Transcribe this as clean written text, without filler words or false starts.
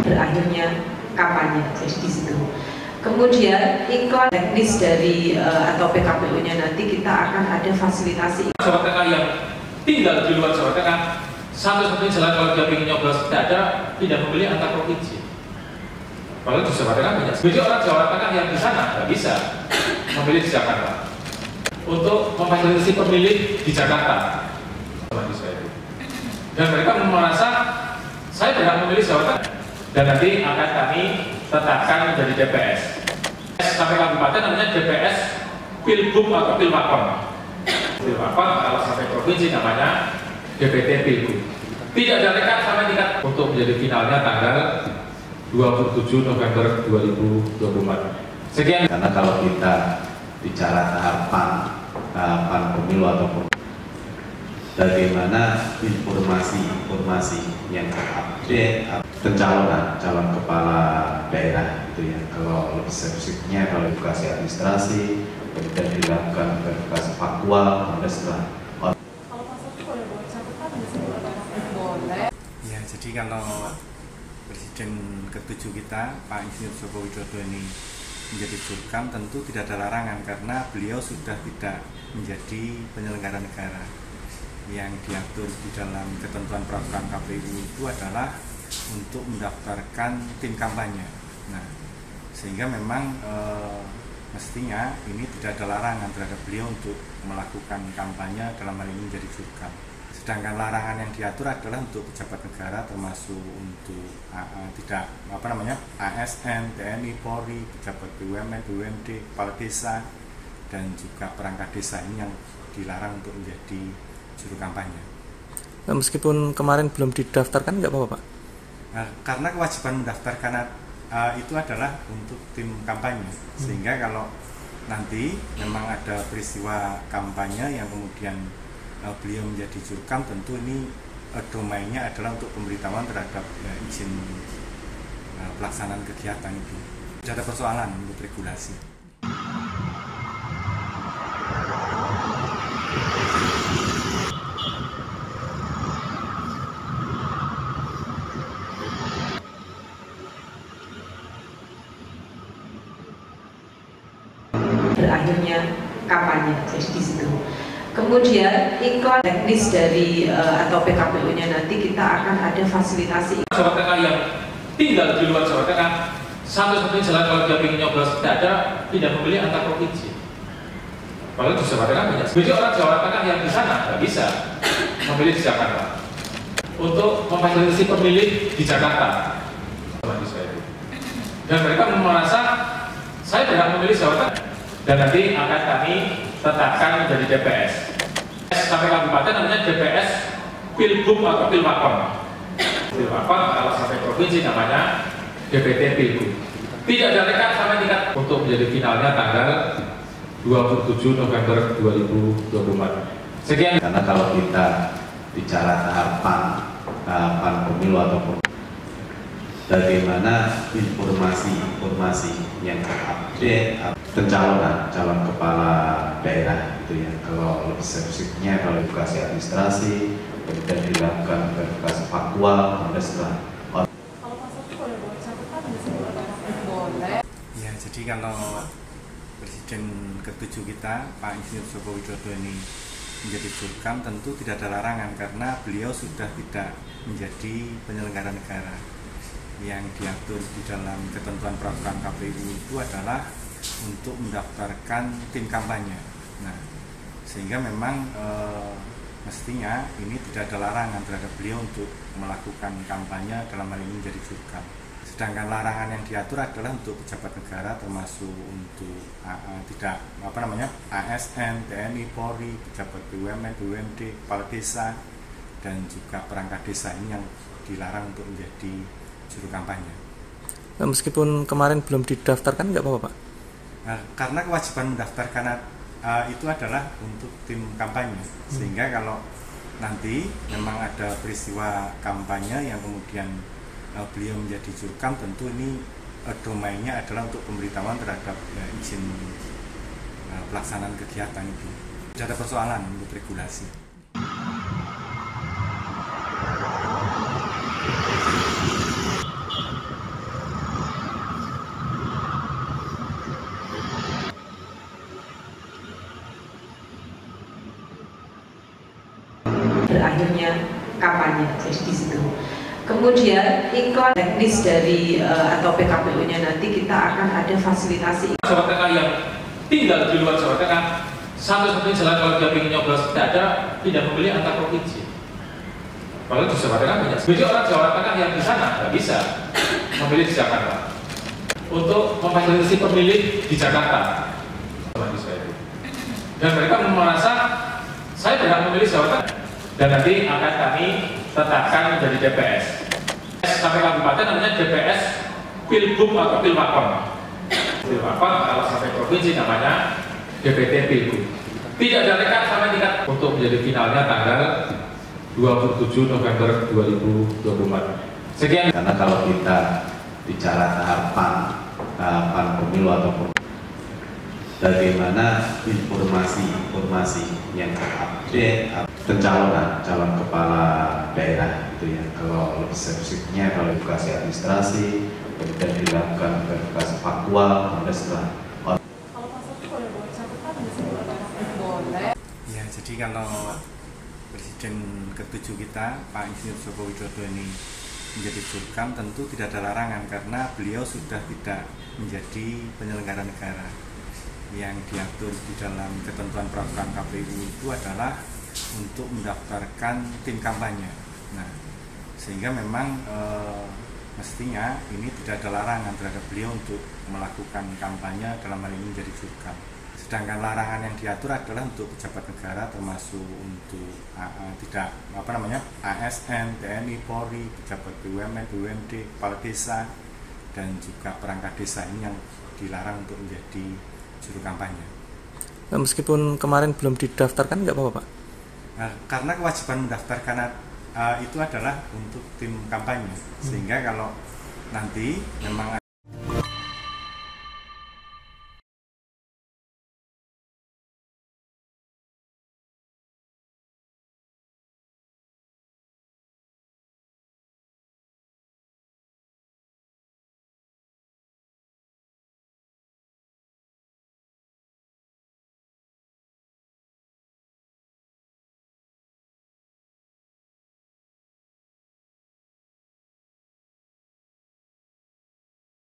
berakhirnya kampanye, jadi di situ. Kemudian iklan teknis dari atau PKPU-nya nanti kita akan ada fasilitasi. Jawa Tengah yang tinggal di luar Jawa Tengah, satu-satunya jalan kalau dia ingin nyoblos tidak ada, tidak memilih antar provinsi. Kalau di Jawa Tengah banyak. Jadi orang Jawa Tengah yang di sana nggak bisa memilih di Jakarta. Untuk memfasilitasi pemilih di Jakarta, dan mereka merasa saya berhak memilih Jawa Tengah. Dan nanti akan kami tetapkan menjadi DPS. Sampai kabupaten namanya DPS Pilbub atau Pilmakom. Pilmakom kalau sampai provinsi namanya DPT Pilbub. Tidak ada rekan sampai tingkat untuk menjadi finalnya tanggal 27 November 2024. Sekian. Karena kalau kita bicara tahapan pemilu ataupun bagaimana informasi yang terupdate pencalonan calon kepala daerah gitu ya. Kalau lebih spesifiknya kalau edukasi administrasi, kemudian dilakukan verifikasi faktual, kemudian setelah ya, jadi kalau Presiden ke-7 kita Pak Insinyur Joko Widodo ini menjadi Jurkam, tentu tidak ada larangan karena beliau sudah tidak menjadi penyelenggara negara. Yang diatur di dalam ketentuan peraturan KPU itu adalah untuk mendaftarkan tim kampanye. Nah, sehingga memang mestinya ini tidak ada larangan terhadap beliau untuk melakukan kampanye dalam hal ini menjadi Jurkam. Sedangkan larangan yang diatur adalah untuk pejabat negara, termasuk untuk ASN, TNI, Polri, pejabat BUMN, BUMD, kepala desa, dan juga perangkat desa ini yang dilarang untuk menjadi juru kampanye. Nah, meskipun kemarin belum didaftarkan nggak apa-apa Pak? Nah, karena kewajiban mendaftarkan itu adalah untuk tim kampanye, sehingga kalau nanti memang ada peristiwa kampanye yang kemudian beliau menjadi jurkam, tentu ini domainnya adalah untuk pemberitahuan terhadap izin pelaksanaan kegiatan itu. Tidak ada persoalan untuk regulasi. Berakhirnya kampanye, jadi di situ. Kemudian iklan teknis dari atau PKPU-nya nanti kita akan ada fasilitasi. Jawa Tengah yang tinggal di luar Jawa Tengah, satu-satunya jalan kalau dia ingin nyoblos tidak ada, tidak memilih antar provinsi. Kalau di Jawa Tengah banyak. Jadi orang Jawa Tengah yang di sana nggak bisa memilih di Jakarta. Untuk memfasilitasi pemilih di Jakarta, dan mereka merasa saya berhak memilih Jawa Tengah. Dan nanti akan kami tetapkan menjadi DPS. Sampai kabupaten namanya DPS Pilbub atau Pilmakom. Pilmakom kalau sampai provinsi namanya DPT Pilbub. Tidak ada rekan sampai tingkat untuk menjadi finalnya tanggal 27 November 2024. Sekian. Karena kalau kita bicara tahapan pemilu ataupun bagaimana informasi yang terupdate pencalonan calon kepala daerah gitu ya. Kalau lebih spesifiknya kalau edukasi administrasi, kemudian dilakukan verifikasi faktual, kemudian setelah ya, jadi kalau Presiden ke-7 kita Pak Insinyur Joko Widodo ini menjadi Jurkam, tentu tidak ada larangan karena beliau sudah tidak menjadi penyelenggara negara. Yang diatur di dalam ketentuan peraturan KPU itu adalah untuk mendaftarkan tim kampanye. Nah, sehingga memang mestinya ini tidak ada larangan terhadap beliau untuk melakukan kampanye dalam hal ini menjadi jurkam. Sedangkan larangan yang diatur adalah untuk pejabat negara, termasuk untuk ASN, TNI, Polri, pejabat BUMN, BUMD, kepala desa, dan juga perangkat desa ini yang dilarang untuk menjadi juru kampanye. Nah, meskipun kemarin belum didaftarkan nggak apa-apa Pak? Nah, karena kewajiban mendaftarkan itu adalah untuk tim kampanye, sehingga kalau nanti memang ada peristiwa kampanye yang kemudian beliau menjadi jurkam, tentu ini domainnya adalah untuk pemberitahuan terhadap izin pelaksanaan kegiatan itu. Tidak ada persoalan untuk regulasi. akhirnya kampanye, jadi di situ. Kemudian iklan teknis dari atau PKPU-nya nanti kita akan ada fasilitasi. Jawa Tengah yang tinggal di luar Jawa Tengah, satu-satunya jalan kalau dia ingin nyoblos tidak ada, tidak memilih antar provinsi. Kalau di Jawa Tengah banyak. Jadi orang Jawa Tengah yang di sana nggak bisa memilih di Jakarta. Untuk memfasilitasi pemilih di Jakarta, dan mereka merasa saya berhak memilih Jawa Tengah, dan nanti akan kami tetapkan menjadi DPS. Sampai kabupaten namanya DPS Pilbub atau Pilwakon. Pilwakon kalau sampai provinsi namanya DPT Pilbub. Tidak ada rekan sampai tingkat untuk menjadi finalnya tanggal 27 November 2024. Sekian. Karena kalau kita bicara tahapan pemilu ataupun bagaimana informasi yang terupdate pencalonan calon kepala daerah gitu ya. Kalau lebih spesifiknya kalau edukasi administrasi, kemudian dilakukan verifikasi faktual, kemudian setelah ya, jadi kalau Presiden ke-7 kita Pak Insinyur Joko Widodo ini menjadi jurkam, tentu tidak ada larangan karena beliau sudah tidak menjadi penyelenggara negara. Yang diatur di dalam ketentuan peraturan KPU itu adalah untuk mendaftarkan tim kampanye. Nah, sehingga memang mestinya ini tidak ada larangan terhadap beliau untuk melakukan kampanye, dalam hal ini menjadi jurkam. Sedangkan larangan yang diatur adalah untuk pejabat negara, termasuk untuk ASN, TNI, Polri, pejabat BUMN, BUMD, kepala desa, dan juga perangkat desa ini yang dilarang untuk menjadi juru kampanye. Nah, meskipun kemarin belum didaftarkan nggak apa-apa, Pak? Nah, karena kewajiban mendaftarkan itu adalah untuk tim kampanye, sehingga kalau nanti memang